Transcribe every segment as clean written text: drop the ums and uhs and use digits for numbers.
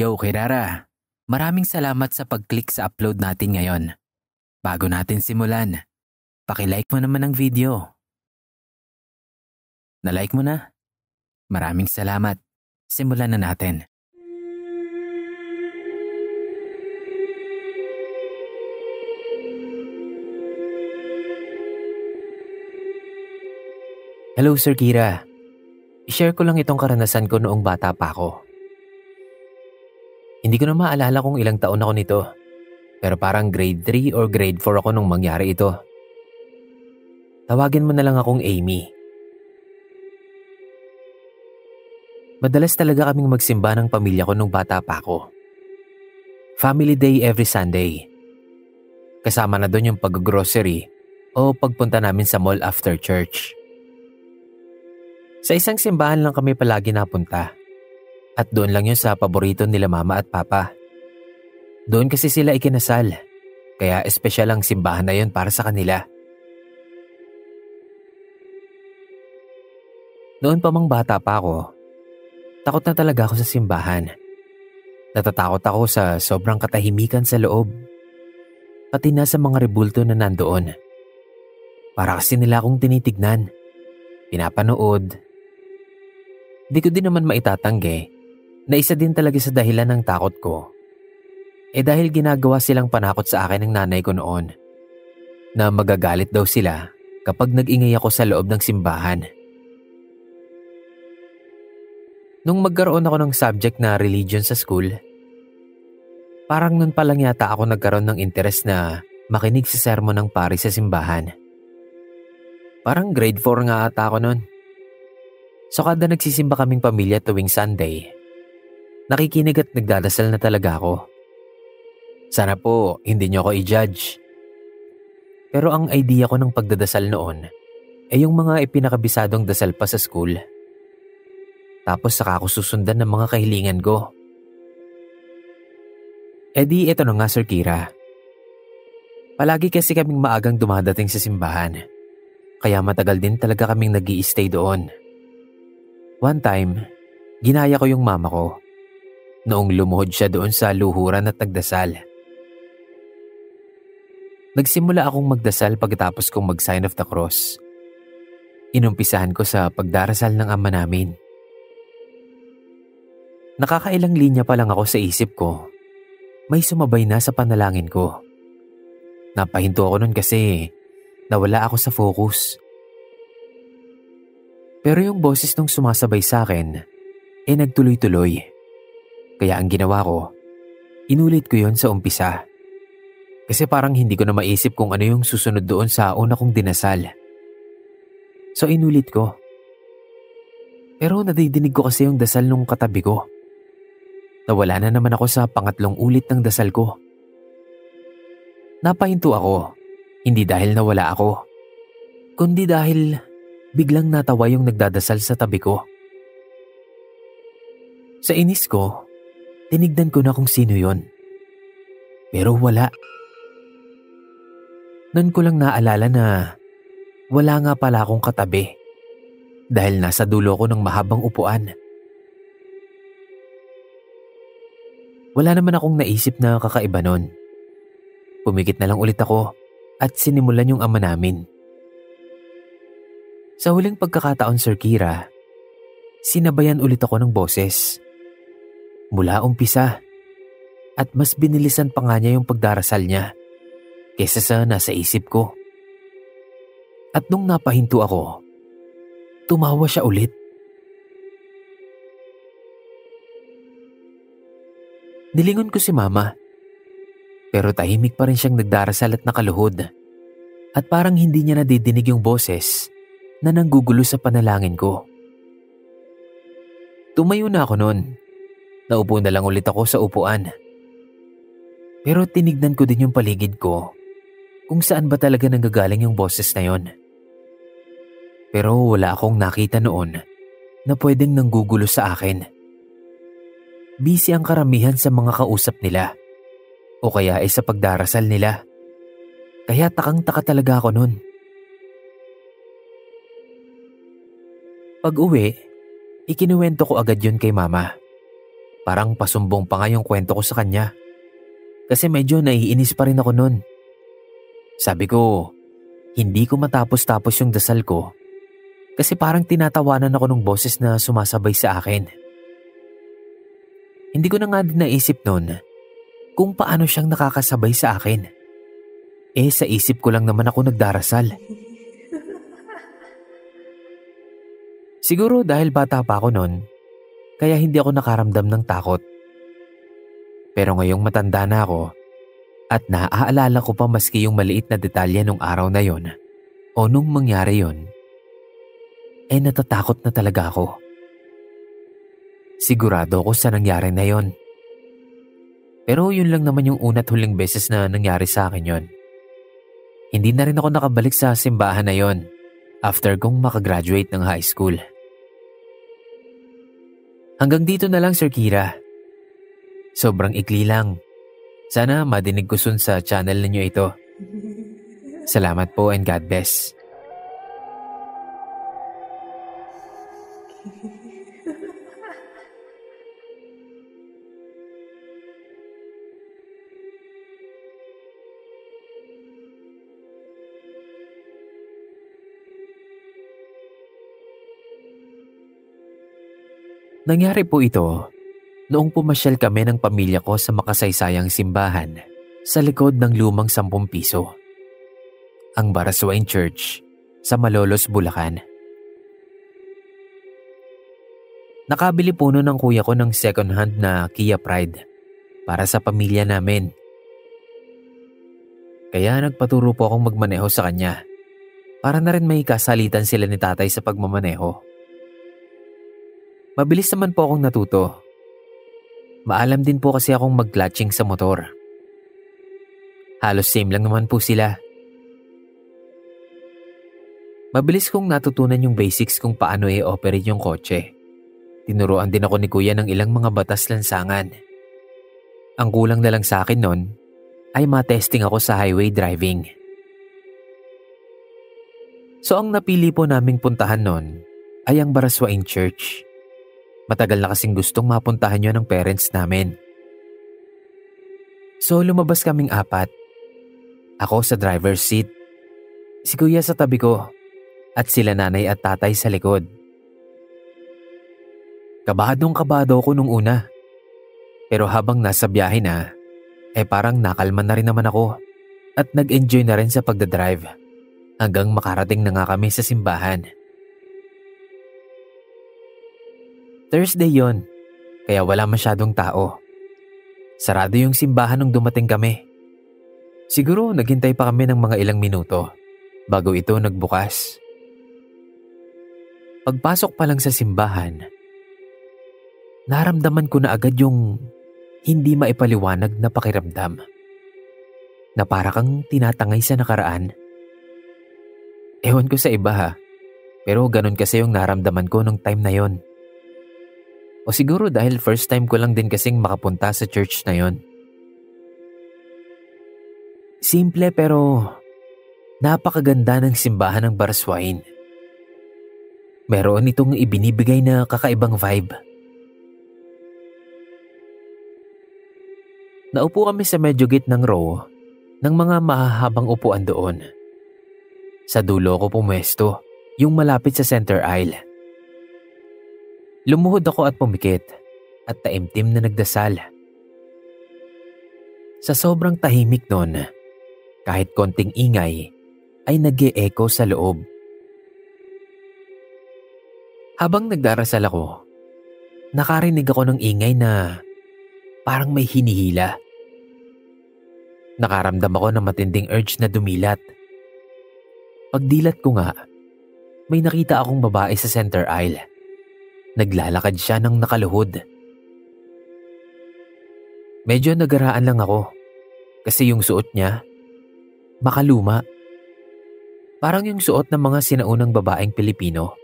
Yo, Kirara. Maraming salamat sa pag-click sa upload natin ngayon. Bago natin simulan, paki-like mo naman ang video. Na-like mo na? Maraming salamat. Simulan na natin. Hello Sir Kira. I-share ko lang itong karanasan ko noong bata pa ako. Hindi ko na maalala kung ilang taon ako nito. Pero parang grade 3 or grade 4 ako nung mangyari ito. Tawagin mo na lang akong Amy. Madalas talaga kaming magsimba ng pamilya ko nung bata pa ako. Family day every Sunday. Kasama na doon yung pag-grocery o pagpunta namin sa mall after church. Sa isang simbahan lang kami palagi napunta. At doon lang yun sa paborito nila mama at papa. Doon kasi sila ikinasal. Kaya espesyal ang simbahan na yun para sa kanila. Noon pa mang bata pa ako, takot na talaga ako sa simbahan. Natatakot ako sa sobrang katahimikan sa loob. Pati na sa mga rebulto na nandoon. Para kasi nila akong tinitignan. Pinapanood. Di ko din naman maitatanggi na isa din talaga sa dahilan ng takot ko. Dahil ginagawa silang panakot sa akin ng nanay ko noon. Na magagalit daw sila kapag nag-ingay ako sa loob ng simbahan. Nung magkaroon ako ng subject na religion sa school, parang nun pa lang yata ako nagkaroon ng interes na makinig sa sermon ng pari sa simbahan. Parang grade 4 nga ata ako nun. So kada nagsisimba kaming pamilya tuwing Sunday, nakikinig at nagdadasal na talaga ako. Sana po hindi niyo ako i-judge. Pero ang idea ko ng pagdadasal noon ay yung mga ipinakabisadong dasal pa sa school. Tapos saka ako susundan ng mga kahilingan ko. Di eto na nga Sir Kira. Palagi kasi kaming maagang dumadating sa simbahan. Kaya matagal din talaga kaming nag-i-stay doon. One time, ginaya ko yung mama ko. Noong lumuhod siya doon sa luhuran at nagdasal. Nagsimula akong magdasal pagkatapos kong mag-sign of the cross. Inumpisahan ko sa pagdarasal ng ama namin. Nakakailang linya pa lang ako sa isip ko. May sumabay na sa panalangin ko. Napahinto ako nun kasi nawala ako sa focus. Pero yung boses nung sumasabay sa akin, nagtuloy-tuloy. Kaya ang ginawa ko, inulit ko yon sa umpisa. Kasi parang hindi ko na maisip kung ano yung susunod doon sa una kong dinasal. So inulit ko. Pero nadidinig ko kasi yung dasal nung katabi ko. Nawala na naman ako sa pangatlong ulit ng dasal ko. Napahinto ako, hindi dahil nawala ako, kundi dahil biglang natawa yung nagdadasal sa tabi ko. Sa inis ko, tinignan ko na kung sino yon. Pero wala. Noon ko lang naalala na wala nga pala akong katabi dahil nasa dulo ko ng mahabang upuan. Wala naman akong naisip na kakaiba nun. Pumikit na lang ulit ako at sinimulan yung ama namin. Sa huling pagkakataon Sir Kira, sinabayan ulit ako ng boses. Mula umpisa. At mas binilisan pa nga niya yung pagdarasal niya kesa sa nasa isip ko. At nung napahinto ako, tumawa siya ulit. Nilingon ko si mama. Pero tahimik pa rin siyang nagdarasal at nakaluhod. At parang hindi niya nadidinig yung boses na nanggugulo sa panalangin ko. Tumayo na ako noon. Naupo na lang ulit ako sa upuan. Pero tinignan ko din yung paligid ko kung saan ba talaga nanggagaling yung boses na yon. Pero wala akong nakita noon na pwedeng nanggugulo sa akin. Busy ang karamihan sa mga kausap nila o kaya ay sa pagdarasal nila. Kaya takang-taka talaga ako noon. Pag-uwi, ikinuwento ko agad yun kay mama. Parang pasumbong pa nga yung kwento ko sa kanya. Kasi medyo naiinis pa rin ako nun. Sabi ko, hindi ko matapos-tapos yung dasal ko kasi parang tinatawanan ako ng boses na sumasabay sa akin. Hindi ko na nga din naisip nun kung paano siyang nakakasabay sa akin. Sa isip ko lang naman ako nagdarasal. Siguro dahil bata pa ako nun, kaya hindi ako nakaramdam ng takot. Pero ngayong matanda na ako at naaalala ko pa maski yung maliit na detalye nung araw na yon o nung mangyari yon, natatakot na talaga ako. Sigurado ako sa nangyari na yon. Pero yun lang naman yung una't huling beses na nangyari sa akin yon. Hindi na rin ako nakabalik sa simbahan na yon after kong makagraduate ng high school. Hanggang dito na lang, Sir Kira. Sobrang ikli lang. Sana madinig ko soon sa channel ninyo ito. Salamat po and God bless. Nangyari po ito noong pumasyal kami ng pamilya ko sa makasaysayang simbahan sa likod ng lumang 10 piso. Ang Baraswain Church sa Malolos, Bulacan. Nakabili po noon ng kuya ko ng second hand na Kia Pride para sa pamilya namin. Kaya nagpaturo po akong magmaneho sa kanya para na rin may kasalitan sila ni tatay sa pagmamaneho. Mabilis naman po akong natuto. Maalam din po kasi akong mag-clutching sa motor. Halos same lang naman po sila. Mabilis kong natutunan yung basics kung paano i-operate yung kotse. Tinuruan din ako ni kuya ng ilang mga batas lansangan. Ang kulang na lang sa akin nun ay matesting ako sa highway driving. So ang napili po naming puntahan nun ay ang Baraswain Church. Matagal na kasing gustong mapuntahan yun ng parents namin. So lumabas kaming 4. Ako sa driver's seat, si kuya sa tabi ko, at sila nanay at tatay sa likod. Kabadong-kabado ako nung una. Pero habang nasa biyahe na, parang nakalman na rin naman ako at nag-enjoy na rin sa pagdadrive hanggang makarating na nga kami sa simbahan. Thursday yon, kaya wala masyadong tao. Sarado yung simbahan nung dumating kami. Siguro naghintay pa kami ng mga ilang minuto bago ito nagbukas. Pagpasok pa lang sa simbahan, naramdaman ko na agad yung hindi maipaliwanag na pakiramdam. Na para kang tinatangay sa nakaraan. Ewan ko sa iba ha, pero ganun kasi yung naramdaman ko nung time na yon. O siguro dahil first time ko lang din kasing makapunta sa church na yon. Simple pero napakaganda ng simbahan ng Baraswain. Meron itong ibinibigay na kakaibang vibe. Naupo kami sa medyo gitnang row ng mga mahahabang upuan doon. Sa dulo ko pumwesto, yung malapit sa center aisle. Lumuhod ako at pumikit at taimtim na nagdasal. Sa sobrang tahimik nun, kahit konting ingay ay nag-e-echo sa loob. Habang nagdarasal ako, nakarinig ako ng ingay na parang may hinihila. Nakaramdam ako ng matinding urge na dumilat. Pagdilat ko nga, may nakita akong babae sa center aisle. Naglalakad siya ng nakaluhod. Medyo nagaraan lang ako kasi yung suot niya, makaluma. Parang yung suot ng mga sinaunang babaeng Pilipino,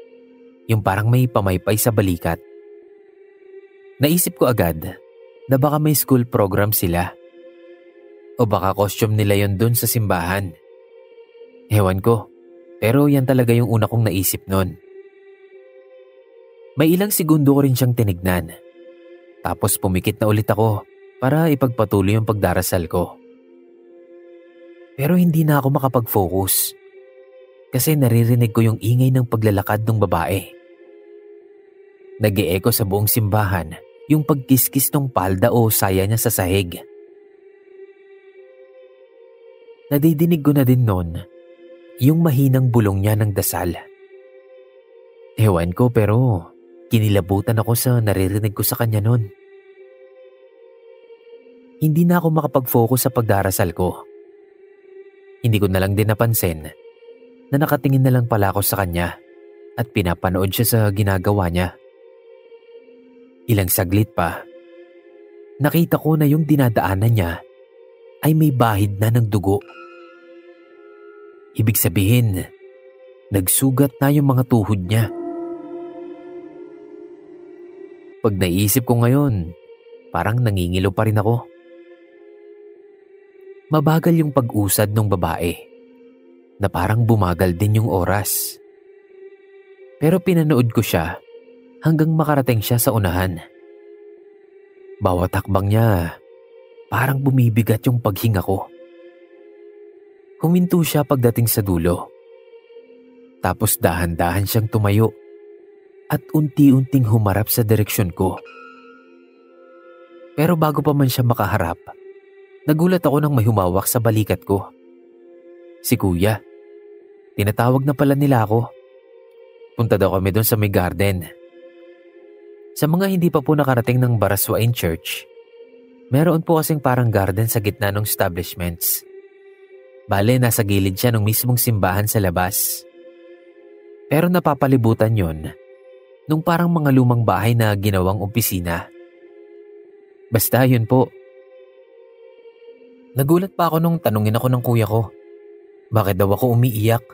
yung parang may pamaypay sa balikat. Naisip ko agad na baka may school program sila o baka costume nila yon dun sa simbahan. Ewan ko, pero yan talaga yung una kong naisip nun. May ilang segundo ko rin siyang tinignan. Tapos pumikit na ulit ako para ipagpatuloy ang pagdarasal ko. Pero hindi na ako makapag-focus kasi naririnig ko yung ingay ng paglalakad ng babae. Nag-e-echo sa buong simbahan yung pagkiskis ng palda o saya niya sa sahig. Nadidinig ko na din noon yung mahinang bulong niya ng dasal. Ewan ko pero kinilabutan ako sa naririnig ko sa kanya noon. Hindi na ako makapag-focus sa pagdarasal ko. Hindi ko na lang din napansin na nakatingin na lang pala ako sa kanya at pinapanood siya sa ginagawa niya. Ilang saglit pa, nakita ko na yung dinadaanan niya ay may bahid na ng dugo. Ibig sabihin, nagsugat na yung mga tuhod niya. Pag naisip ko ngayon, parang nangingilo pa rin ako. Mabagal yung pag-usad ng babae na parang bumagal din yung oras. Pero pinanood ko siya hanggang makarating siya sa unahan. Bawat hakbang niya, parang bumibigat yung paghinga ko. Huminto siya pagdating sa dulo. Tapos dahan-dahan siyang tumayo at unti-unting humarap sa direksyon ko. Pero bago pa man siya makaharap, nagulat ako nang may humawak sa balikat ko. Si Kuya. Tinatawag na pala nila ako. Punta daw kami doon sa may garden. Sa mga hindi pa po nakarating ng Baraswain Church, meron po kasing parang garden sa gitna ng establishments. Bale, nasa gilid siya ng mismong simbahan sa labas. Pero napapalibutan yon nung parang mga lumang bahay na ginawang opisina. Basta yun po. Nagulat pa ako nung tanungin ako ng kuya ko. Bakit daw ako umiiyak?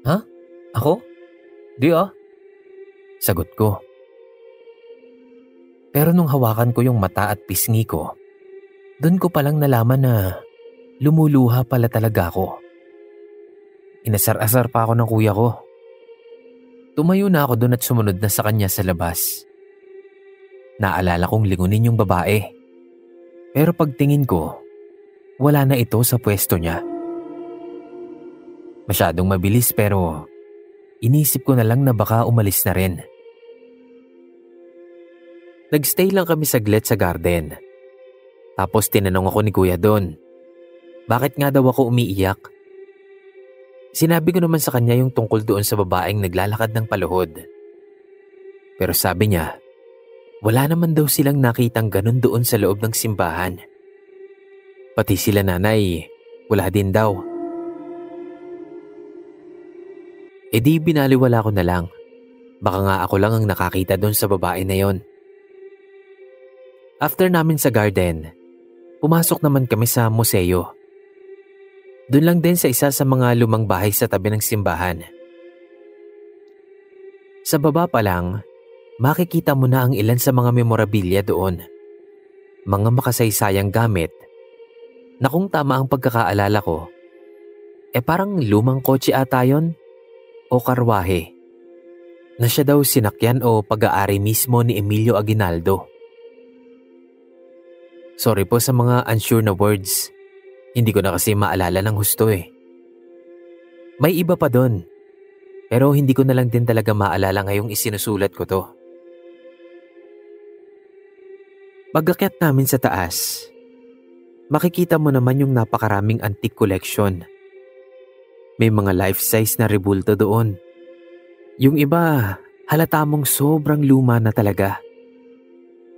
Ha? Ako? Di ah. Sagot ko. Pero nung hawakan ko yung mata at pisngi ko, doon ko palang nalaman na lumuluha pala talaga ako. Inasar-asar pa ako ng kuya ko. Tumayo na ako doon at sumunod na sa kanya sa labas. Naalala kong lingunin yung babae. Pero pagtingin ko, wala na ito sa pwesto niya. Masyadong mabilis pero inisip ko na lang na baka umalis na rin. Nagstay lang kami saglit sa garden. Tapos tinanong ako ni kuya doon, bakit nga daw ako umiiyak? Sinabi ko naman sa kanya yung tungkol doon sa babaeng naglalakad ng paluhod. Pero sabi niya, wala naman daw silang nakitang ganun doon sa loob ng simbahan. Pati sila nanay, wala din daw. E di binaliwala ko na lang. Baka nga ako lang ang nakakita doon sa babae na yon. After namin sa garden, pumasok naman kami sa museo. Doon lang din sa isa sa mga lumang bahay sa tabi ng simbahan. Sa baba pa lang, makikita mo na ang ilan sa mga memorabilia doon. Mga makasaysayang gamit na kung tama ang pagkakaalala ko, parang lumang kotse ata yun o karwahe na siya daw sinakyan o pag-aari mismo ni Emilio Aguinaldo. Sorry po sa mga unsure na words. Hindi ko na kasi maalala ng husto eh. May iba pa doon. Pero hindi ko na lang din talaga maalala ngayong isinusulat ko to. Pag-akyat namin sa taas, makikita mo naman yung napakaraming antique collection. May mga life-size na rebulto doon. Yung iba, halata mong sobrang luma na talaga.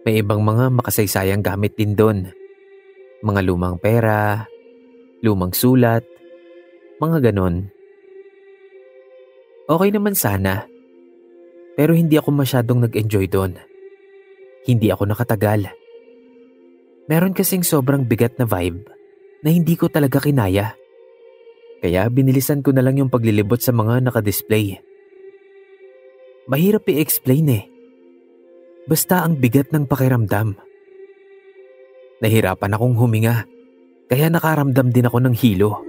May ibang mga makasaysayang gamit din doon. Mga lumang pera, lumang sulat, mga ganon. Okay naman sana, pero hindi ako masyadong nag-enjoy doon. Hindi ako nakatagal. Meron kasing sobrang bigat na vibe na hindi ko talaga kinaya. Kaya binilisan ko na lang yung paglilibot sa mga nakadisplay. Mahirap i-explain eh. Basta ang bigat ng pakiramdam. Nahirapan akong huminga, kaya nakaramdam din ako ng hilo.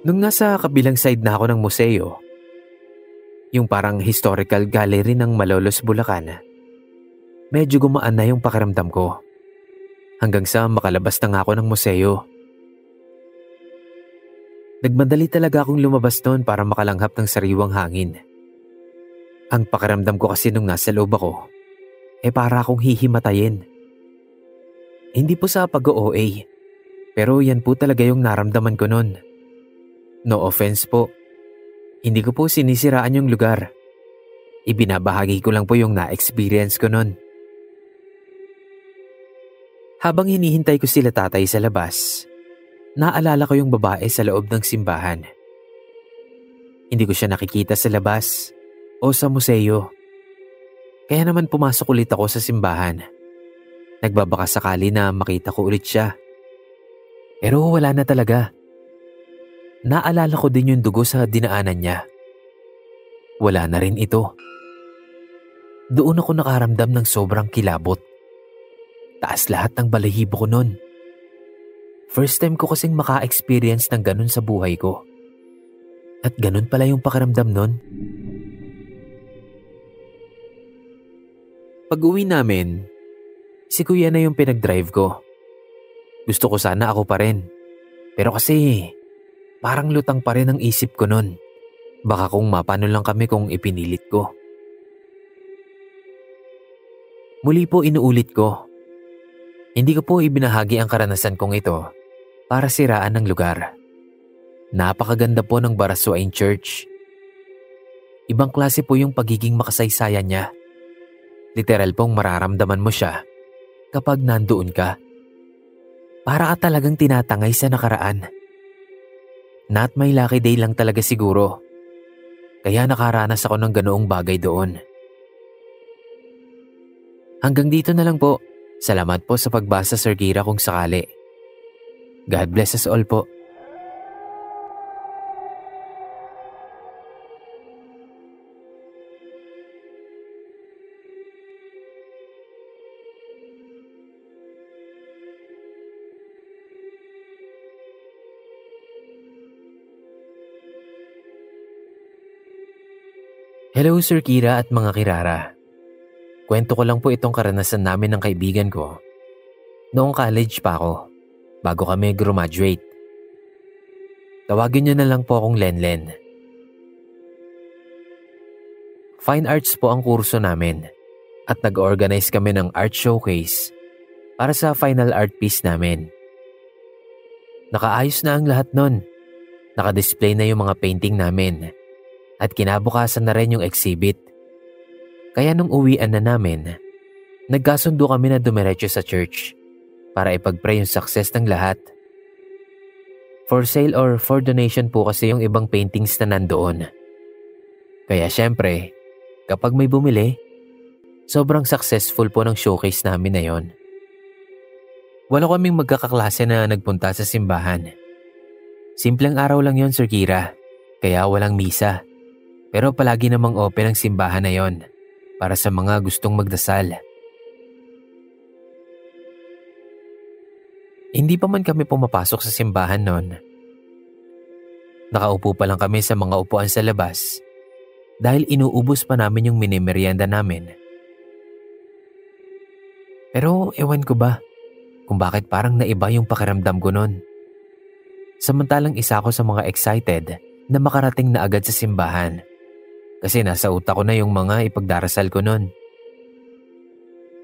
Nung nasa kabilang side na ako ng museo, Yung parang historical gallery ng Malolos, Bulacan. Medyo gumaan na yung pakiramdam ko. Hanggang sa makalabas na nga ako ng museo. Nagmadali talaga akong lumabas noon para makalanghap ng sariwang hangin. Ang pakiramdam ko kasi nung nasa loob ako, para akong hihimatayin. Hindi po sa pag-OA, pero yan po talaga yung naramdaman ko noon. No offense po. Hindi ko po sinisiraan yung lugar. Ibinabahagi ko lang po yung na-experience ko noon. Habang hinihintay ko sila tatay sa labas, naalala ko yung babae sa loob ng simbahan. Hindi ko siya nakikita sa labas o sa museo. Kaya naman pumasok ulit ako sa simbahan. Nagbabaka sakali na makita ko ulit siya. Pero wala na talaga. Naalala ko din yung dugo sa dinaanan niya. Wala na rin ito. Doon ako nakaramdam ng sobrang kilabot. Taas lahat ng balahibo ko nun. First time ko kasing maka-experience ng ganun sa buhay ko. At ganun pala yung pakiramdam nun. Pag-uwi namin, si kuya na yung pinag-drive ko. Gusto ko sana ako pa rin. Pero kasi parang lutang pa rin ang isip ko nun. Baka kung mapano lang kami kung ipinilit ko. Muli po inuulit ko. Hindi ko po ibinahagi ang karanasan kong ito para siraan ng lugar. Napakaganda po ng Baraswain Church. Ibang klase po yung pagiging makasaysayan niya. Literal pong mararamdaman mo siya kapag nandoon ka. Para ka talagang tinatangay sa nakaraan. Not my lucky day lang talaga siguro. Kaya nakaranas ako ng ganoong bagay doon. Hanggang dito na lang po. Salamat po sa pagbasa, Sir Kira, kung sakali. God bless us all po. Hello, Sir Kira at mga Kirara. Kwento ko lang po itong karanasan namin ng kaibigan ko. Noong college pa ako, bago kami graduate. Tawagin niyo na lang po akong Lenlen. Fine arts po ang kurso namin at nag-organize kami ng art showcase para sa final art piece namin. Nakaayos na ang lahat nun. Nakadisplay na yung mga painting namin at kinabukasan na rin yung exhibit. Kaya nung uwian na namin, nagkasundo kami na dumiretso sa church para ipag-pray yung success ng lahat. For sale or for donation po kasi yung ibang paintings na nandoon. Kaya syempre, kapag may bumili, sobrang successful po ng showcase namin na yon. Wala kaming magkakaklase na nagpunta sa simbahan. Simpleng araw lang yon, Sir Kira, kaya walang misa. Pero palagi namang open ang simbahan na yon para sa mga gustong magdasal. Hindi pa man kami pumapasok sa simbahan noon. Nakaupo pa lang kami sa mga upuan sa labas dahil inuubos pa namin yung minimeryenda namin. Pero ewan ko ba kung bakit parang naiba yung pakiramdam ko noon. Samantalang isa ako sa mga excited na makarating na agad sa simbahan. Kasi nasa utak ko na yung mga ipagdarasal ko nun.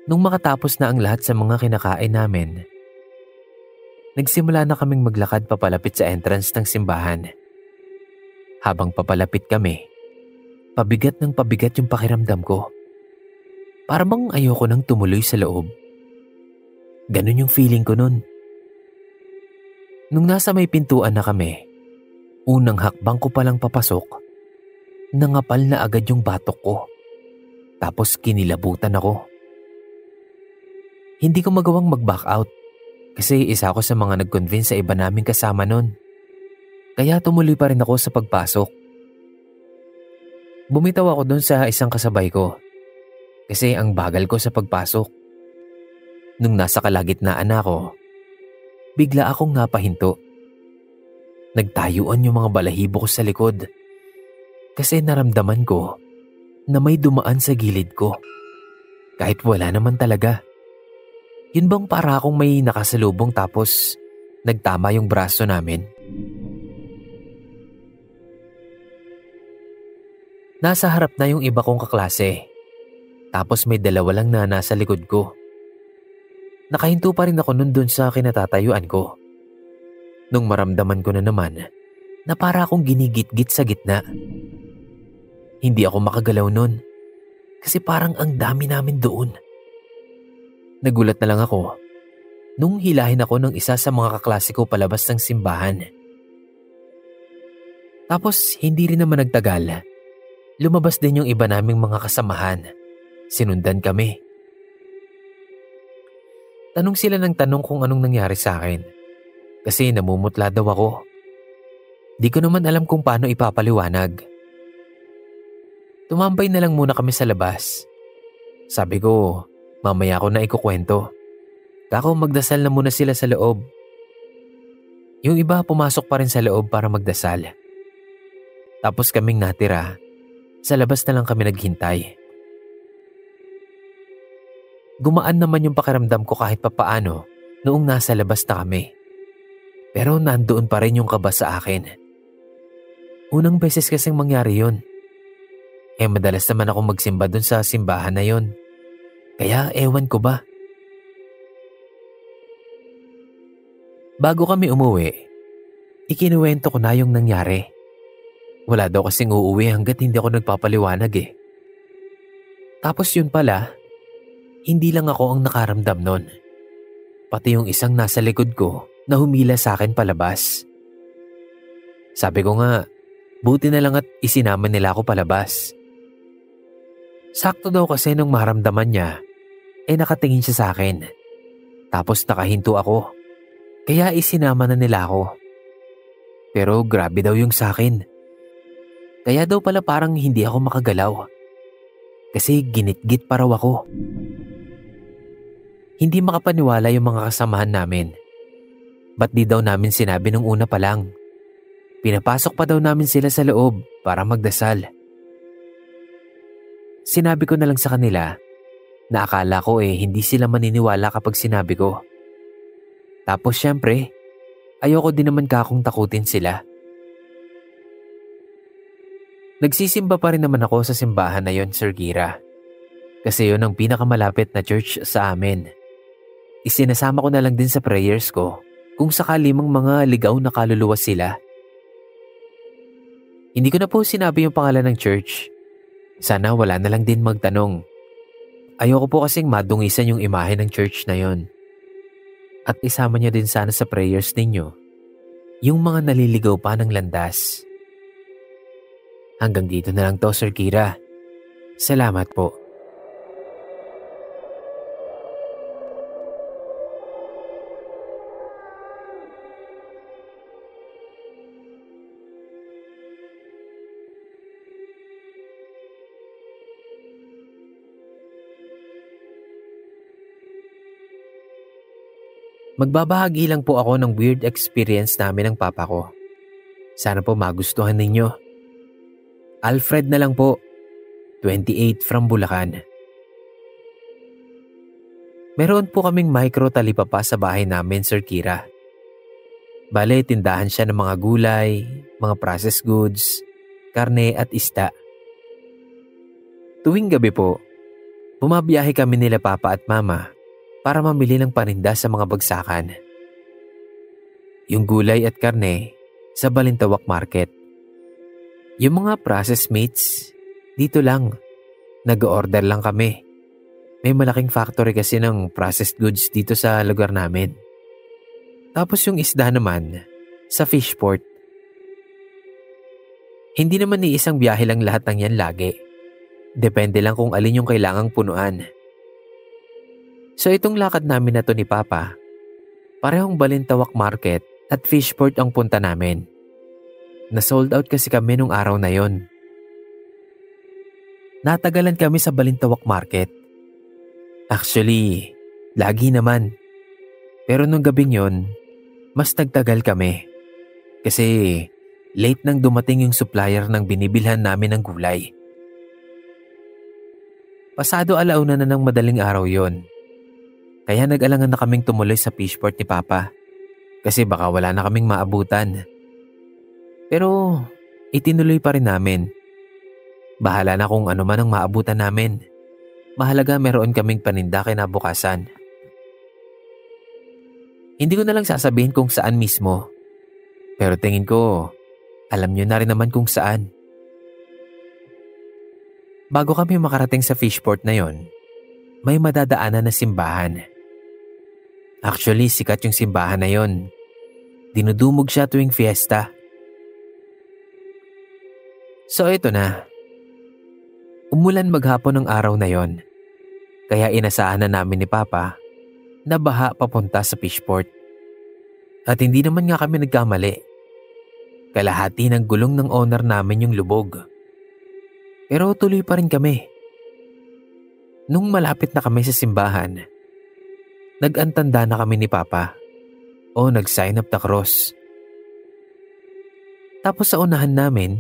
Nung makatapos na ang lahat sa mga kinakain namin, nagsimula na kaming maglakad papalapit sa entrance ng simbahan. Habang papalapit kami, pabigat ng pabigat yung pakiramdam ko. Para bang ayoko nang tumuloy sa loob. Ganun yung feeling ko nun. Nung nasa may pintuan na kami, unang hakbang ko palang papasok, nangapal na agad yung batok ko. Tapos kinilabutan ako. Hindi ko magawang mag-back out kasi isa ako sa mga nag-convince sa iba naming kasama nun. Kaya tumuloy pa rin ako sa pagpasok. Bumitaw ako dun sa isang kasabay ko kasi ang bagal ko sa pagpasok. Nung nasa kalagitnaan ako, bigla akong napahinto. Nagtayuan yung mga balahibo ko sa likod. Kasi naramdaman ko na may dumaan sa gilid ko. Kahit wala naman talaga. Yun bang para akong may nakasalubong tapos nagtama yung braso namin? Nasa harap na yung iba kong kaklase. Tapos may dalawa lang na nasa likod ko. Nakahinto pa rin ako nun dun sa kinatatayuan ko. Nung maramdaman ko na naman na para akong ginigit-git sa gitna. Hindi ako makagalaw nun kasi parang ang dami namin doon. Nagulat na lang ako nung hilahin ako ng isa sa mga kaklase ko palabas ng simbahan. Tapos hindi rin naman nagtagal. Lumabas din yung iba naming mga kasamahan. Sinundan kami. Tanong sila ng tanong kung anong nangyari sa akin. Kasi namumutla daw ako. Di ko naman alam kung paano ipapaliwanag. Tumambay na lang muna kami sa labas. Sabi ko, mamaya ko na ikukwento. Kako magdasal na muna sila sa loob. Yung iba pumasok pa rin sa loob para magdasal. Tapos kaming natira. Sa labas na lang kami naghintay. Gumaan naman yung pakiramdam ko kahit papaano noong nasa labas na kami. Pero nandoon pa rin yung kaba sa akin. Unang beses kasing mangyari yun. Madalas naman ako magsimba dun sa simbahan na yun. Kaya ewan ko ba. Bago kami umuwi, ikinuwento ko na yung nangyari. Wala daw kasing uuwi hanggat hindi ako nagpapaliwanag eh. Tapos yun pala, hindi lang ako ang nakaramdam nun. Pati yung isang nasa likod ko na humila sa akin palabas. Sabi ko nga, buti na lang at isinama nila ako palabas. Sakto daw kasi nung maramdaman niya, nakatingin siya sa akin. Tapos nakahinto ako. Kaya isinama na nila ako. Pero grabe daw yung sa akin. Kaya daw pala parang hindi ako makagalaw. Kasi ginit-git pa raw ako. Hindi makapaniwala yung mga kasamahan namin. Ba't di daw namin sinabi nung una pa lang? Pinapasok pa daw namin sila sa loob para magdasal. Sinabi ko na lang sa kanila na akala ko hindi sila maniniwala kapag sinabi ko. Tapos syempre, ayoko din naman kakong takutin sila. Nagsisimba pa rin naman ako sa simbahan na yon, Sir Gira. Kasi yun ang pinakamalapit na church sa amin. Isinasama ko na lang din sa prayers ko kung sakali mang mga ligaw na kaluluwa sila. Hindi ko na po sinabi yung pangalan ng church. Sana wala na lang din magtanong. Ayoko po kasing madungisan yung imahe ng church na yon. At isama niyo din sana sa prayers ninyo yung mga naliligaw pa ng landas. Hanggang dito na lang to, Sir Kira. Salamat po. Magbabahagi lang po ako ng weird experience namin ng papa ko. Sana po magustuhan ninyo. Alfred na lang po, 28 from Bulacan. Meron po kaming micro talipapa sa bahay namin, Sir Kira. Bale, tindahan siya ng mga gulay, mga processed goods, karne at isda. Tuwing gabi po, bumabiyahe kami nila papa at mama para mamili ng paninda sa mga bagsakan. Yung gulay at karne sa Balintawak Market. Yung mga processed meats, dito lang. Nag-order lang kami. May malaking factory kasi ng processed goods dito sa lugar namin. Tapos yung isda naman, sa fishport. Hindi naman iisang biyahe lang lahat ng yan lagi. Depende lang kung alin yung kailangang punuan. So itong lakad namin na to ni Papa, parehong Balintawak Market at fishport ang punta namin. Na-sold out kasi kami nung araw na yon. Natagalan kami sa Balintawak Market. Actually, lagi naman. Pero nung gabing yon, mas nagtagal kami. Kasi Late nang dumating yung supplier ng binibilhan namin ng gulay. Pasado 1:00 na ng madaling araw yon. Kaya nag-alangan na kaming tumuloy sa fishport ni Papa kasi baka wala na kaming maabutan. Pero itinuloy pa rin namin. Bahala na kung ano man ang maabutan namin. Mahalaga meron kaming paninda kinabukasan. Hindi ko na lang sasabihin kung saan mismo. Pero tingin ko, alam nyo na rin naman kung saan. Bago kami makarating sa fishport na yon, may madadaanan na simbahan. Actually, sikat yung simbahan na yon. Dinudumog siya tuwing fiesta. So ito na. Umulan maghapon ng araw na yon. Kaya inasahan na namin ni Papa na baha papunta sa fishport. At hindi naman nga kami nagkamali. Kalahati ng gulong ng owner namin yung lubog. Pero tuloy pa rin kami. Nung malapit na kami sa simbahan, nag-antanda na kami ni Papa o nag-sign up na cross. Tapos sa unahan namin,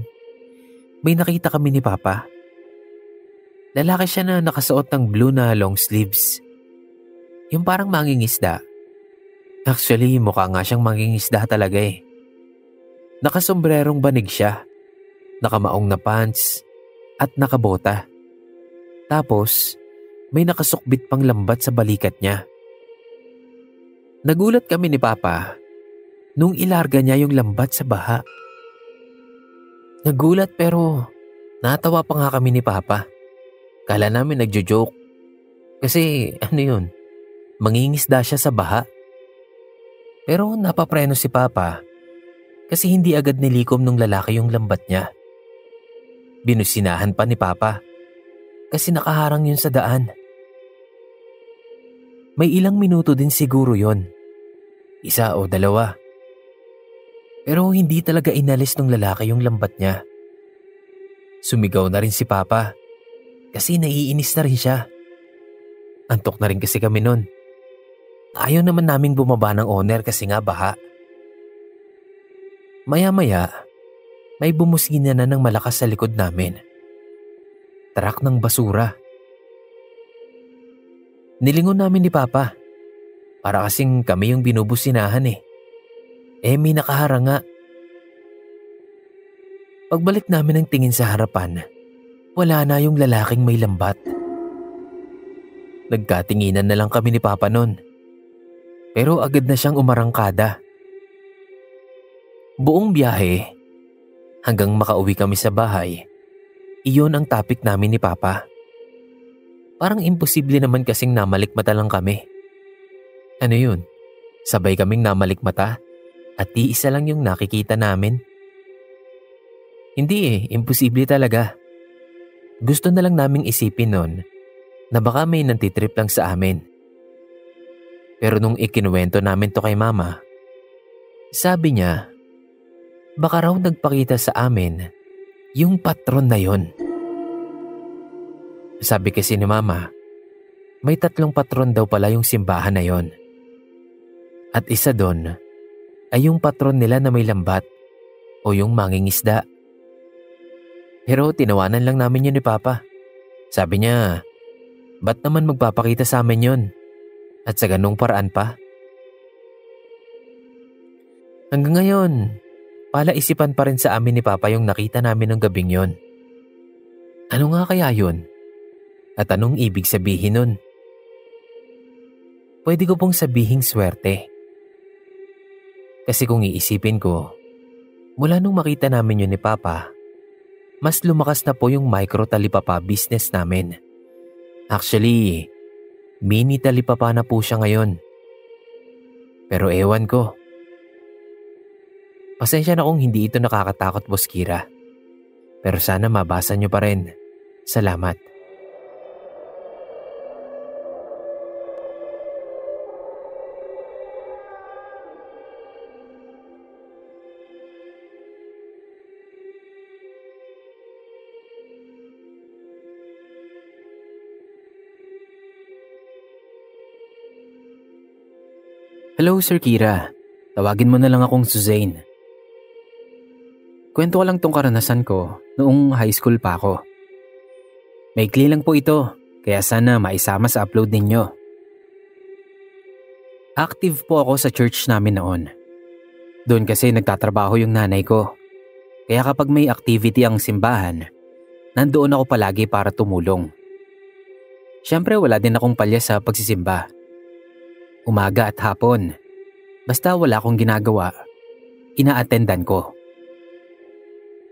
may nakita kami ni Papa. Lalaki siya na nakasuot ng blue na long sleeves. Yung parang mangingisda. Actually, mukha nga siyang mangingisda talaga eh. Nakasombrerong banig siya, nakamaong na pants, at nakabota. Tapos, may nakasukbit pang lambat sa balikat niya. Nagulat kami ni Papa nung ilarga niya yung lambat sa baha. Nagulat pero natawa pa nga kami ni Papa. Kala namin nagjo-joke. Kasi ano yun, mangingisda siya sa baha. Pero napapreno si Papa kasi hindi agad nilikom nung lalaki yung lambat niya. Binusinahan pa ni Papa kasi nakaharang yun sa daan. May ilang minuto din siguro yon. 1 o 2. Pero hindi talaga inalis ng lalaki yung lambat niya. Sumigaw na rin si Papa kasi naiinis na rin siya. Antok na rin kasi kami nun. Ayaw naman naming bumaba ng owner kasi nga baha. Maya-maya, may bumusina na ng malakas sa likod namin. Truck ng basura. Nilingon namin ni Papa. Para kasing kami yung binubusinahan eh. May nakaharang nga. Pagbalik namin ng tingin sa harapan, wala na yung lalaking may lambat. Nagkatinginan na lang kami ni Papa nun. Pero agad na siyang umarangkada. Buong biyahe, hanggang makauwi kami sa bahay, iyon ang topic namin ni Papa. Parang imposible naman kasing namalikmata lang kami. Ano yun? Sabay kaming namalikmata at iisa lang yung nakikita namin? Hindi imposible talaga. Gusto na lang naming isipin nun na baka may nantitrip lang sa amin. Pero nung ikinuwento namin to kay Mama, sabi niya, baka raw nagpakita sa amin yung patron na yon. Sabi kasi ni Mama, may 3 patron daw pala yung simbahan na yon. At isa doon ay yung patron nila na may lambat o yung mangingisda. Pero tinawanan lang namin yun ni Papa. Sabi niya, ba't naman magpapakita sa amin yun? At sa ganung paraan pa? Hanggang ngayon, palaisipan pa rin sa amin ni Papa yung nakita namin ng gabing yon. Ano nga kaya yun? At anong ibig sabihin nun? Pwede ko pong sabihing swerte. Kasi kung iisipin ko, mula nung makita namin yun ni Papa, mas lumakas na po yung micro talipapa business namin. Actually, mini talipapa na po siya ngayon. Pero ewan ko. Pasensya na kung hindi ito nakakatakot, Boss Kira. Pero sana mabasa niyo pa rin. Salamat. Hello, Sir Kira. Tawagin mo na lang akong Suzanne. Kwento ko lang tong karanasan ko noong high school pa ako. Maikli lang po ito, kaya sana maisama sa upload ninyo. Active po ako sa church namin noon. Doon kasi nagtatrabaho yung nanay ko. Kaya kapag may activity ang simbahan, nandoon ako palagi para tumulong. Siyempre wala din akong palya sa pagsisimba. Umaga at hapon, basta wala akong ginagawa, ina-attendan ko.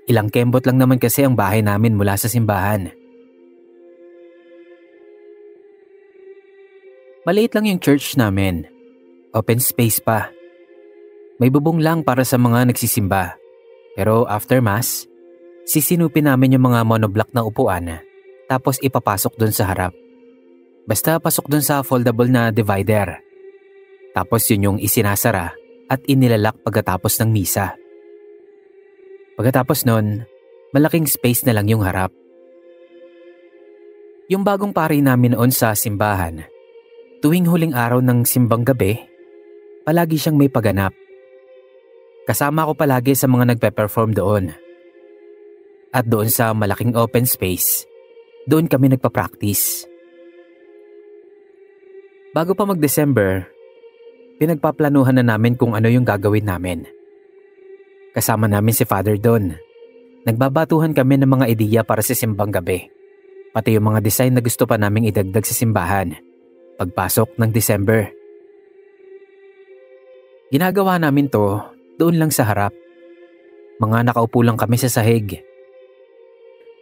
Ilang kembot lang naman kasi ang bahay namin mula sa simbahan. Maliit lang yung church namin. Open space pa. May bubong lang para sa mga nagsisimba. Pero after mass, sisinupin namin yung mga monoblock na upuan tapos ipapasok dun sa harap. Basta pasok dun sa foldable na divider. Tapos yun yung isinasara at inilalak pagkatapos ng misa. Pagkatapos nun, malaking space na lang yung harap. Yung bagong pari namin noon sa simbahan, tuwing huling araw ng simbang gabi, palagi siyang may paganap. Kasama ko palagi sa mga nagpe-perform doon. At doon sa malaking open space, doon kami nagpa-practice. Bago pa mag-December, pinagpaplanuhan na namin kung ano yung gagawin namin. Kasama namin si Father doon. Nagbabatuhan kami ng mga ideya para sa simbang gabi. Pati yung mga design na gusto pa naming idagdag sa simbahan pagpasok ng December. Ginagawa namin to doon lang sa harap. Mga nakaupo lang kami sa sahig.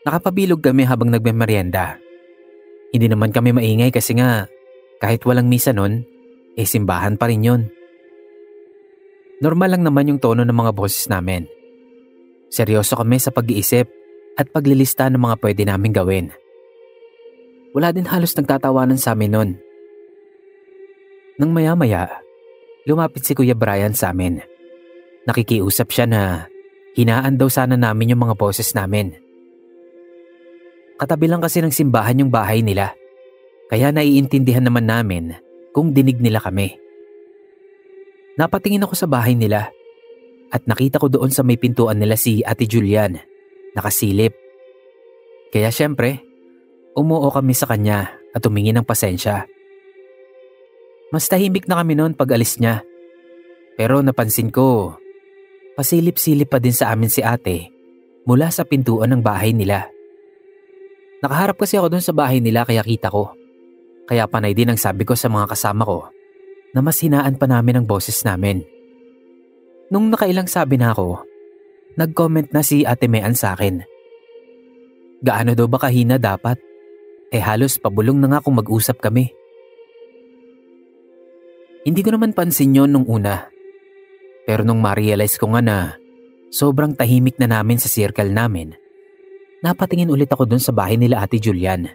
Nakapabilog kami habang nagmemeryenda. Hindi naman kami maingay kasi nga kahit walang misa nun, simbahan pa rin yun. Normal lang naman yung tono ng mga boses namin. Seryoso kami sa pag-iisip at paglilista ng mga pwede naming gawin. Wala din halos nagtatawanan sa amin nun. Nang maya-maya, lumapit si Kuya Brian sa amin. Nakikiusap siya na hinaan daw sana namin yung mga boses namin. Katabi lang kasi ng simbahan yung bahay nila, kaya naiintindihan naman namin kung dinig nila kami. Napatingin ako sa bahay nila at nakita ko doon sa may pintuan nila si Ate Julian, nakasilip. Kaya syempre, umuo kami sa kanya at humingi ng pasensya. Mas tahimik na kami noon pag alis niya. Pero napansin ko, pasilip-silip pa din sa amin si ate mula sa pintuan ng bahay nila. Nakaharap kasi ako doon sa bahay nila kaya kita ko. Kaya panay din ang sabi ko sa mga kasama ko na mas hinaan pa namin ang boses namin. Nung nakailang sabi na ako, nag-comment na si Ate Mean sa akin. Gaano daw ba kahina dapat? Halos pabulong na nga kung mag-usap kami. Hindi ko naman pansin yon nung una. Pero nung ma-realize ko nga na sobrang tahimik na namin sa circle namin, napatingin ulit ako dun sa bahay nila Ate Julian.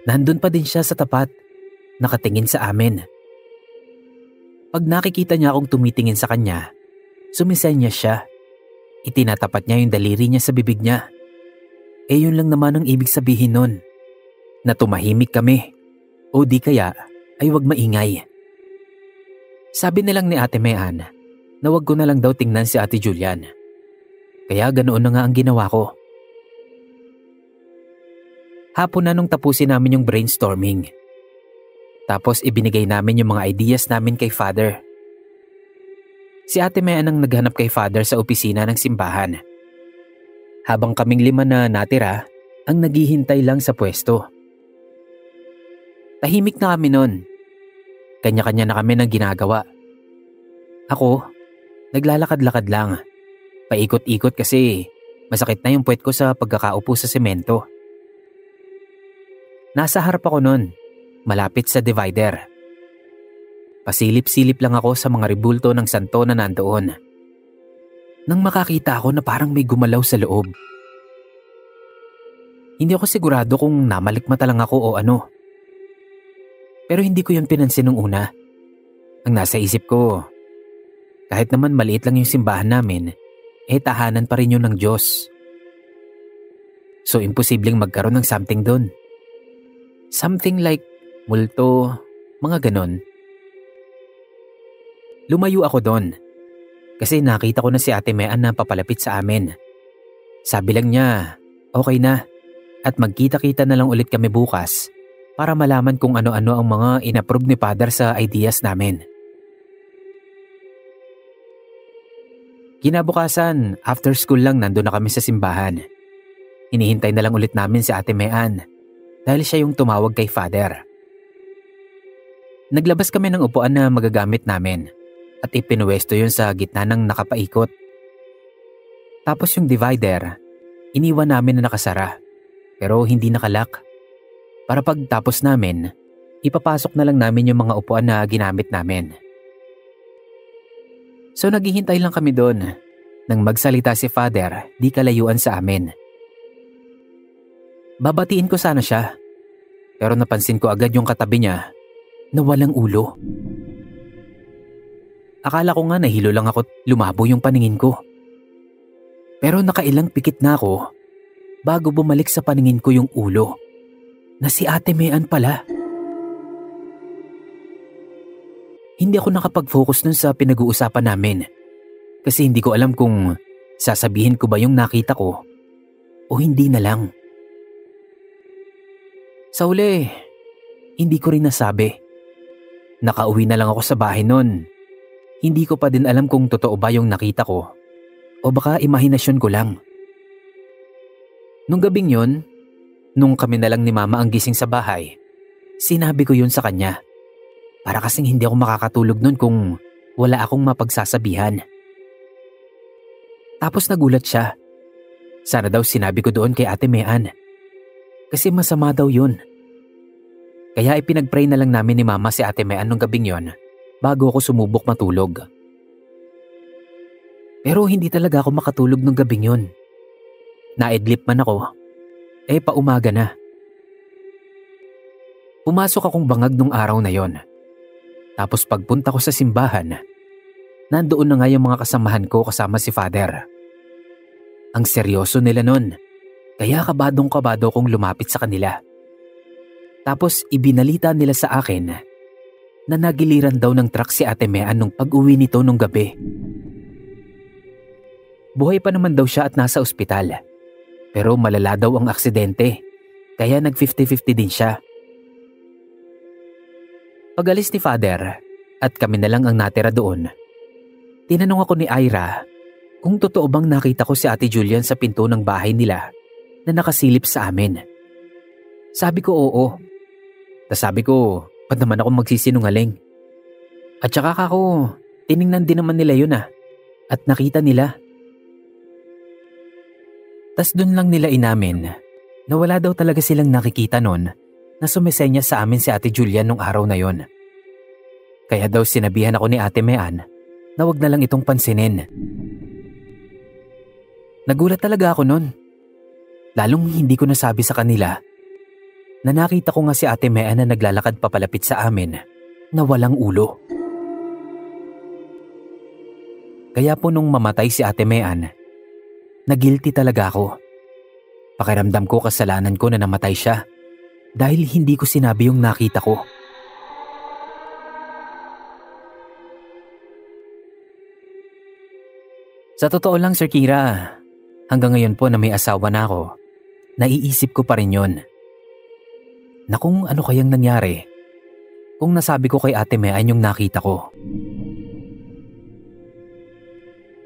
Nandun pa din siya sa tapat, nakatingin sa amin. Pag nakikita niya akong tumitingin sa kanya, sumisenya siya. Itinatapat niya yung daliri niya sa bibig niya. Yun lang naman ang ibig sabihin nun, na tumahimik kami o di kaya ay wag maingay. Sabi nilang ni Ate Mean na wag ko na lang daw tingnan si Ate Julian. Kaya ganoon na nga ang ginawa ko. Hapon na nung tapusin namin yung brainstorming. Tapos ibinigay namin yung mga ideas namin kay Father. Si Ate Mean ang naghanap kay Father sa opisina ng simbahan. Habang kaming 5 na natira ang naghihintay lang sa pwesto. Tahimik na kami nun. Kanya-kanya na kami ng ginagawa. Ako, naglalakad-lakad lang. Paikot-ikot kasi masakit na yung puwet ko sa pagkakaupo sa semento. Nasa harap ako nun, malapit sa divider. Pasilip-silip lang ako sa mga ribulto ng santo na nandoon. Nang makakita ako na parang may gumalaw sa loob. Hindi ako sigurado kung namalikmata lang ako o ano. Pero hindi ko yun pinansin nung una. Ang nasa isip ko, kahit naman maliit lang yung simbahan namin, tahanan pa rin yun ng Diyos. So imposibleng magkaroon ng something doon. Something like multo, mga ganon. Lumayo ako doon. Kasi nakita ko na si Ate Mean na papalapit sa amin. Sabi lang niya, okay na at magkita-kita na lang ulit kami bukas para malaman kung ano-ano ang mga inapprove ni Father sa ideas namin. Kinabukasan, after school lang nandun na kami sa simbahan. Hinihintay na lang ulit namin si Ate Mean dahil siya yung tumawag kay Father. Naglabas kami ng upuan na magagamit namin at ipinuwesto yun sa gitna ng nakapaikot. Tapos yung divider, iniwan namin na nakasara pero hindi nakalak. Para pagtapos namin, ipapasok na lang namin yung mga upuan na ginamit namin. So naghihintay lang kami doon. Nang magsalita si Father, di kalayuan sa amin. Babatiin ko sana siya, pero napansin ko agad yung katabi niya na walang ulo. Akala ko nga nahilo lang ako at lumabo yung paningin ko. Pero nakailang pikit na ako bago bumalik sa paningin ko yung ulo na si Ate Mean pala. Hindi ako nakapag-focus nun sa pinag-uusapan namin kasi hindi ko alam kung sasabihin ko ba yung nakita ko o hindi na lang. Sa uli, hindi ko rin nasabi. Nakauwi na lang ako sa bahay nun. Hindi ko pa din alam kung totoo ba yung nakita ko o baka imahinasyon ko lang. Nung gabing yun, nung kami na lang ni Mama ang gising sa bahay, sinabi ko yun sa kanya. Para kasing hindi ako makakatulog nun kung wala akong mapagsasabihan. Tapos nagulat siya. Sana daw sinabi ko doon kay Ate Mean. Kasi masama daw yun. Kaya ipinagpray na lang namin ni Mama si Ate Mean nung gabing yon bago ako sumubok matulog. Pero hindi talaga ako makatulog nung gabing yon. Naidlip man ako, paumaga na. Pumasok akong bangag nung araw na yon. Tapos pagpunta ko sa simbahan, nandoon na nga yung mga kasamahan ko kasama si Father. Ang seryoso nila nun, kaya kabadong-kabado kong lumapit sa kanila. Tapos ibinalita nila sa akin na nagiliran daw ng truck si Ate Mean nung pag-uwi nito nung gabi. Buhay pa naman daw siya at nasa ospital. Pero malala daw ang aksidente, kaya nag-50-50 din siya. Pag-alis ni Father at kami na lang ang natira doon, tinanong ako ni Ira kung totoo bang nakita ko si Ate Julian sa pinto ng bahay nila na nakasilip sa amin. Sabi ko oo. Tas sabi ko, ba't naman ako magsisinungaling? At saka kako, tiningnan din naman nila yun at nakita nila. Tas dun lang nila inamin na wala daw talaga silang nakikita nun na sumisenya sa amin si Ate Julian nung araw na yon. Kaya daw sinabihan ako ni Ate Mean na wag na lang itong pansinin. Nagulat talaga ako nun. Lalong hindi ko nasabi sa kanila na nakita ko nga si Ate Mean na naglalakad papalapit sa amin na walang ulo. Kaya po nung mamatay si Ate Mean, nagilty talaga ako. Pakiramdam ko kasalanan ko na namatay siya dahil hindi ko sinabi yung nakita ko. Sa totoo lang, Sir Kira, hanggang ngayon po na may asawa na ako, naiisip ko pa rin yun. Na kung ano kayang nangyari kung nasabi ko kay Ate Mean yung nakita ko.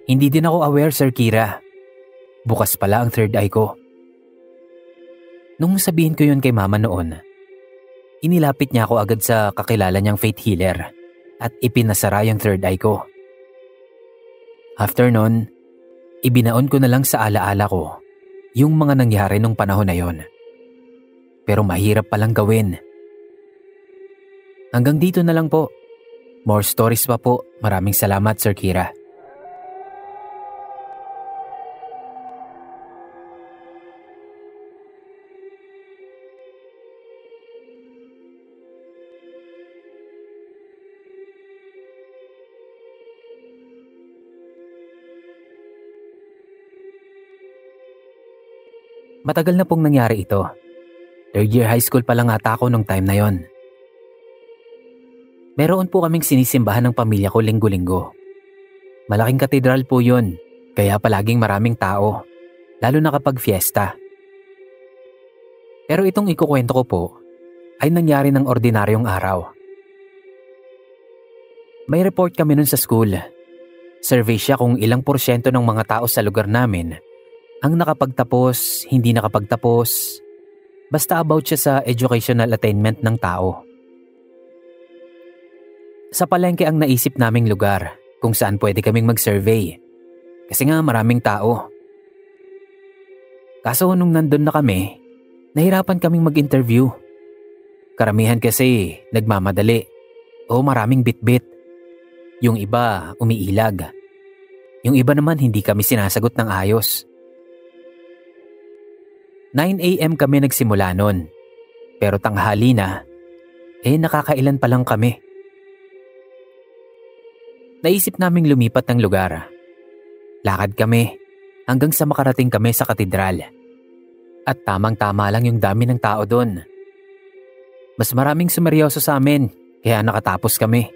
Hindi din ako aware, Sir Kira. Bukas pala ang third eye ko. Nung sabihin ko yun kay Mama noon, inilapit niya ako agad sa kakilala niyang faith healer at ipinasara yung third eye ko. After nun, ibinaon ko na lang sa alaala ko yung mga nangyari nung panahon na yon. Pero mahirap palang gawin. Hanggang dito na lang po. More stories pa po. Maraming salamat, Sir Kira. Matagal na pong nangyari ito. Third year high school pa lang ata ako nung time na yon. Meron po kaming sinisimbahan ng pamilya ko linggo-linggo. Malaking katedral po yun, kaya palaging maraming tao, lalo na kapag fiesta. Pero itong ikukwento ko po ay nangyari ng ordinaryong araw. May report kami nun sa school. Survey siya kung ilang porsyento ng mga tao sa lugar namin ang nakapagtapos, hindi nakapagtapos, basta about siya sa educational attainment ng tao. Sa palengke ang naisip naming lugar kung saan pwede kaming mag-survey kasi nga maraming tao. Kaso nung nandun na kami, nahirapan kaming mag-interview. Karamihan kasi nagmamadali o maraming bitbit. Yung iba umiilag. Yung iba naman hindi kami sinasagot ng ayos. 9 a.m. kami nagsimula nun. Pero tanghali na, nakakailan pa lang kami. Naisip naming lumipat ng lugar. Lakad kami hanggang sa makarating kami sa katedral. At tamang-tama lang yung dami ng tao doon. Mas maraming sumeryoso sa amin kaya nakatapos kami.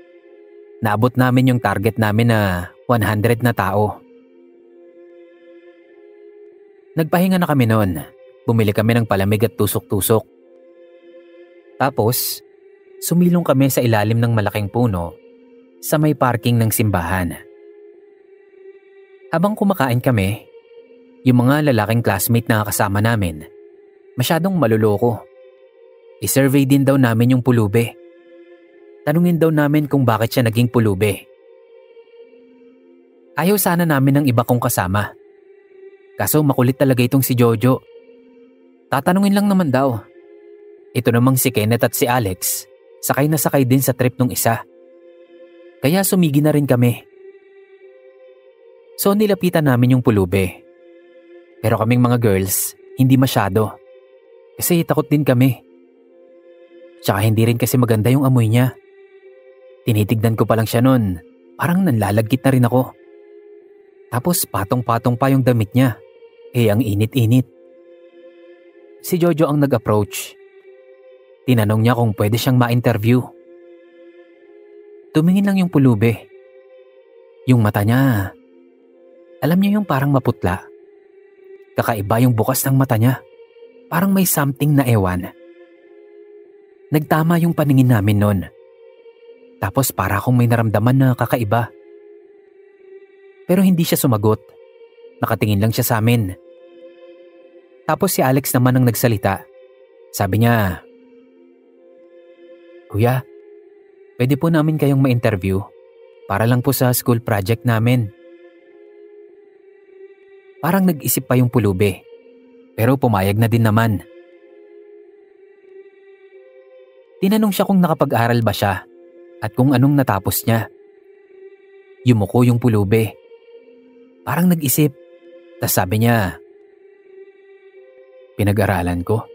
Naabot namin yung target namin na 100 na tao. Nagpahinga na kami noon. Bumili kami ng palamig at tusok-tusok. Tapos, sumilong kami sa ilalim ng malaking puno sa may parking ng simbahan. Habang kumakain kami, yung mga lalaking classmate na kasama namin, masyadong maluloko. I-survey din daw namin yung pulube. Tanungin daw namin kung bakit siya naging pulube. Ayaw sana namin ng iba kong kasama. Kaso makulit talaga itong si Jojo. Tatanungin lang naman daw. Ito namang si Kenneth at si Alex, sakay na sakay din sa trip nung isa. Kaya sumigi na rin kami. So nilapitan namin yung pulube. Pero kaming mga girls, hindi masyado. Kasi takot din kami. Tsaka hindi rin kasi maganda yung amoy niya. Tinitignan ko pa lang siya nun, parang nanlalagkit na rin ako. Tapos patong-patong pa yung damit niya. Ang init-init. Si Jojo ang nag-approach. Tinanong niya kung pwede siyang ma-interview. Tumingin lang yung pulube. Yung mata niya, alam niyo yung parang maputla. Kakaiba yung bukas ng mata niya. Parang may something na ewan. Nagtama yung paningin namin nun. Tapos para akong may naramdaman na kakaiba. Pero hindi siya sumagot. Nakatingin lang siya sa amin. Tapos si Alex naman ang nagsalita. Sabi niya, "Kuya, pwede po namin kayong ma-interview para lang po sa school project namin." Parang nag-isip pa yung pulube. Pero pumayag na din naman. Tinanong siya kung nakapag-aral ba siya at kung anong natapos niya. Yumuko yung pulube. Parang nag-isip. Tas sabi niya, "Pinag-aralan ko?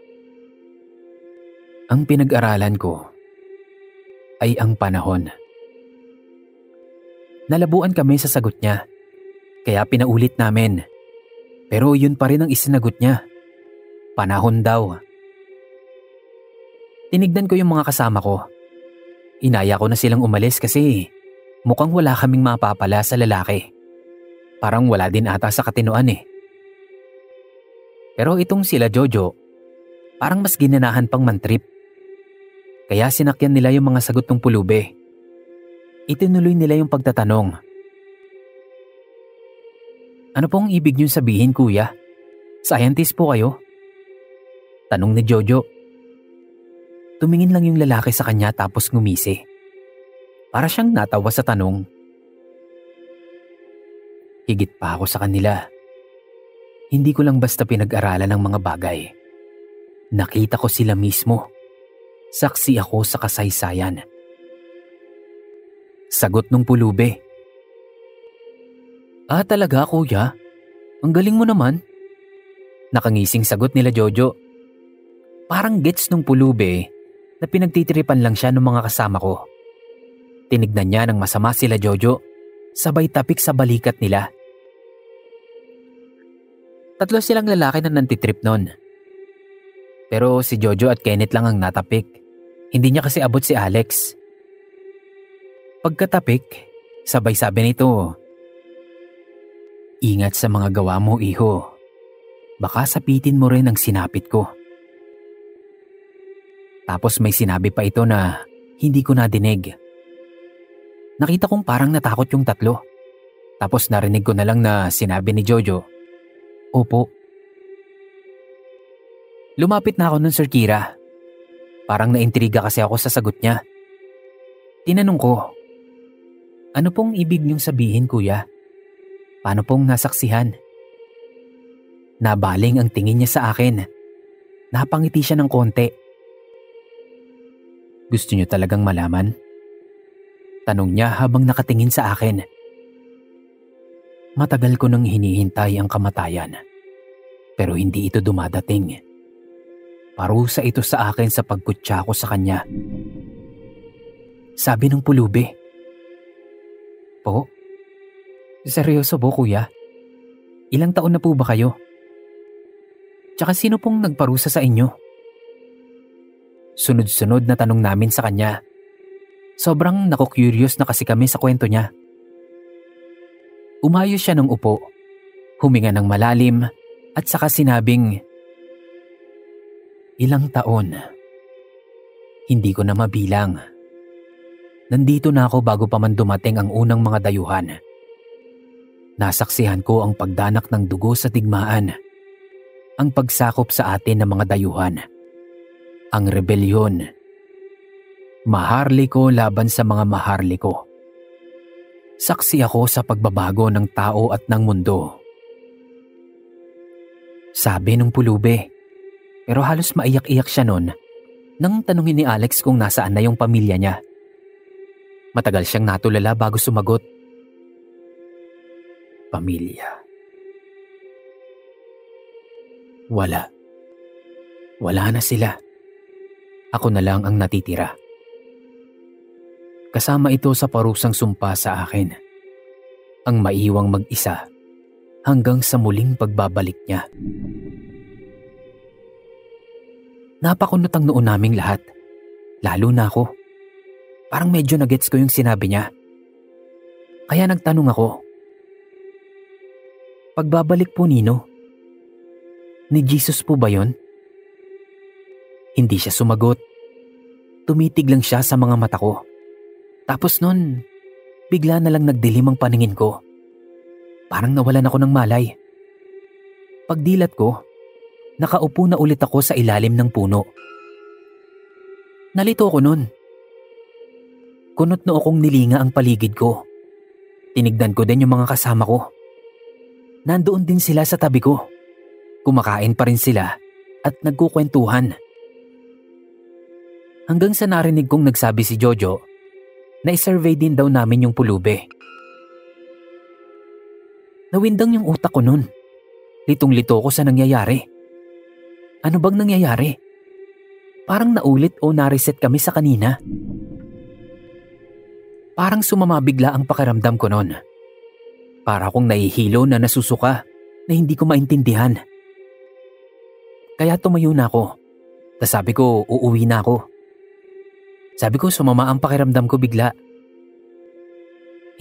Ang pinag-aralan ko ay ang panahon." Nalabuan kami sa sagot niya. Kaya pinaulit namin. Pero yun pa rin ang isinagot niya. Panahon daw. Tinignan ko yung mga kasama ko. Inaya ko na silang umalis kasi mukhang wala kaming mapapala sa lalaki. Parang wala din ata sa katinoan eh. Pero itong sila Jojo, parang mas ginanahan pang mantrip. Kaya sinakyan nila yung mga sagot ng pulube. Itinuloy nila yung pagtatanong. "Ano pong ibig niyong sabihin, kuya? Scientist po kayo?" Tanong ni Jojo. Tumingin lang yung lalaki sa kanya tapos ngumisi. Para siyang natawa sa tanong. Higit pa ako sa kanila. Hindi ko lang basta pinag-aralan ng mga bagay. Nakita ko sila mismo. Saksi ako sa kasaysayan. Sagot nung pulube. "Ah, talaga kuya? Ang galing mo naman." Nakangising sagot nila Jojo. Parang gets nung pulube na pinagtitiripan lang siya ng mga kasama ko. Tinignan niya ng masama sila Jojo, sabay tapik sa balikat nila. Tatlo silang lalaki na nantitrip nun. Pero si Jojo at Kenneth lang ang natapik. Hindi niya kasi abot si Alex. Pagkatapik, sabay sabi nito, Ingat sa mga gawa mo, iho. Baka sapitin mo rin ang sinapit ko. Tapos may sinabi pa ito na hindi ko nadinig. Nakita kong parang natakot yung tatlo. Tapos narinig ko na lang na sinabi ni Jojo, "Opo." Lumapit na ako nun, Sir Kira. Parang naintriga kasi ako sa sagot niya. Tinanong ko, "Ano pong ibig niyong sabihin, kuya? Paano pong nasaksihan?" Nabaling ang tingin niya sa akin. Napangiti siya ng konti. "Gusto niyo talagang malaman?" Tanong niya habang nakatingin sa akin. Matagal ko nang hinihintay ang kamatayan. Pero hindi ito dumadating. Parusa ito sa akin sa pagkutya ko sa kanya. Sabi ng pulubi. "Po? Seryoso po, kuya? Ilang taon na po ba kayo? Tsaka sino pong nagparusa sa inyo?" Sunod-sunod na tanong namin sa kanya. Sobrang naku-curious na kasi kami sa kwento niya. Umayos siya ng upo, huminga ng malalim at saka sinabing, "Ilang taon? Hindi ko na mabilang. Nandito na ako bago pa man dumating ang unang mga dayuhan. Nasaksihan ko ang pagdanak ng dugo sa digmaan, ang pagsakop sa atin ng mga dayuhan, ang rebelyon. Maharliko laban sa mga maharliko. Saksi ako sa pagbabago ng tao at ng mundo." Sabi ng pulubi, pero halos maiyak-iyak siya nun nang tanungin ni Alex kung nasaan na yung pamilya niya. Matagal siyang natulala bago sumagot. "Pamilya. Wala. Wala na sila. Ako na lang ang natitira. Kasama ito sa parusang sumpa sa akin. Ang maiwang mag-isa hanggang sa muling pagbabalik niya." Napakunot ang noon naming lahat. Lalo na ako. Parang medyo nagets ko yung sinabi niya. Kaya nagtanong ako, "Pagbabalik po nino? Ni Jesus po ba yon?" Hindi siya sumagot. Tumitig lang siya sa mga mata ko. Tapos nun, bigla na lang nagdilim ang paningin ko. Parang nawalan ako ng malay. Pagdilat ko, nakaupo na ulit ako sa ilalim ng puno. Nalito ko nun. Kunot na akong nilinga ang paligid ko. Tinignan ko din yung mga kasama ko. Nandoon din sila sa tabi ko. Kumakain pa rin sila at nagkukwentuhan. Hanggang sa narinig kong nagsabi si Jojo na i-survey din daw namin yung pulubi. Nawindang yung utak ko nun. Litong-lito ko sa nangyayari. Ano bang nangyayari? Parang naulit o na-reset kami sa kanina. Parang sumama bigla ang pakiramdam ko nun. Para akong nahihilo na nasusuka na hindi ko maintindihan. Kaya tumayo na ako. Tas sabi ko, uuwi na ako. Sabi ko, sumama ang pakiramdam ko bigla.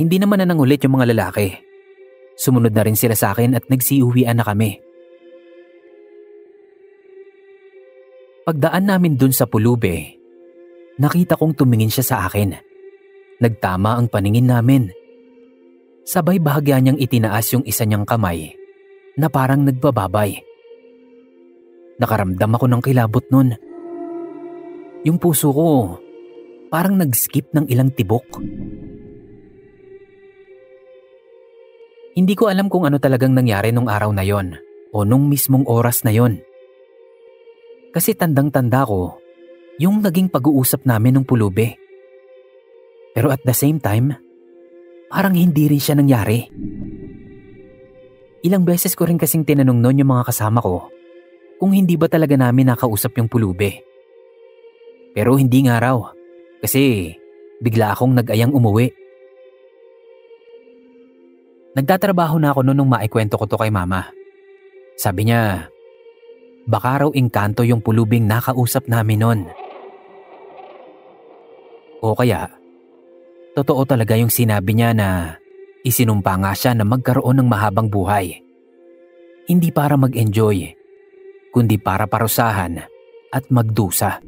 Hindi naman na nangulit yung mga lalaki. Sumunod na rin sila sa akin at nagsiuwian na kami. Pagdaan namin dun sa pulubi, nakita kong tumingin siya sa akin. Nagtama ang paningin namin. Sabay bahagya niyang itinaas yung isa niyang kamay na parang nagbababay. Nakaramdam ako ng kilabot nun. Yung puso ko parang nag-skip ng ilang tibok. Hindi ko alam kung ano talagang nangyari nung araw na yon o nung mismong oras na yon. Kasi tandang-tanda ko yung naging pag-uusap namin ng pulubi. Pero at the same time, parang hindi rin siya nangyari. Ilang beses ko rin kasing tinanong noon yung mga kasama ko kung hindi ba talaga namin nakausap yung pulubi. Pero hindi nga raw kasi bigla akong nag-ayang umuwi. Nagtatrabaho na ako noon nung maikwento ko to kay mama. Sabi niya, baka raw engkanto yung pulubing nakausap namin noon. O kaya, totoo talaga yung sinabi niya na Isinumpa nga siya na magkaroon ng mahabang buhay. Hindi para mag-enjoy, kundi para parusahan at magdusa.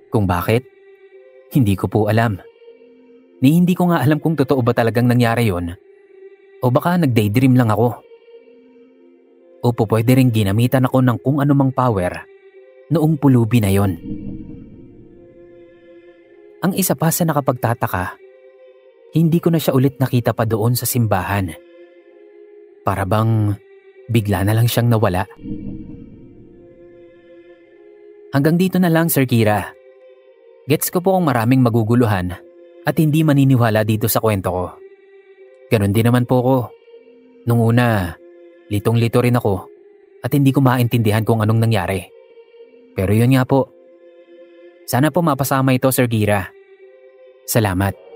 Kung bakit? Hindi ko po alam. Hindi ko nga alam kung totoo ba talagang nangyari yon o baka nag-daydream lang ako. O pwede rin ginamitan ako ng kung anumang power noong pulubi na yon. Ang isa pa sa nakapagtataka, hindi ko na siya ulit nakita pa doon sa simbahan. Para bang bigla na lang siyang nawala. Hanggang dito na lang, Sir Kira. Gets ko po kung maraming maguguluhan at hindi maniniwala dito sa kwento ko. Ganon din naman po ko. Nung una, litong-lito rin ako at hindi ko maintindihan kung anong nangyari. Pero yun nga po. Sana po mapasama ito, Sir Kira. Salamat.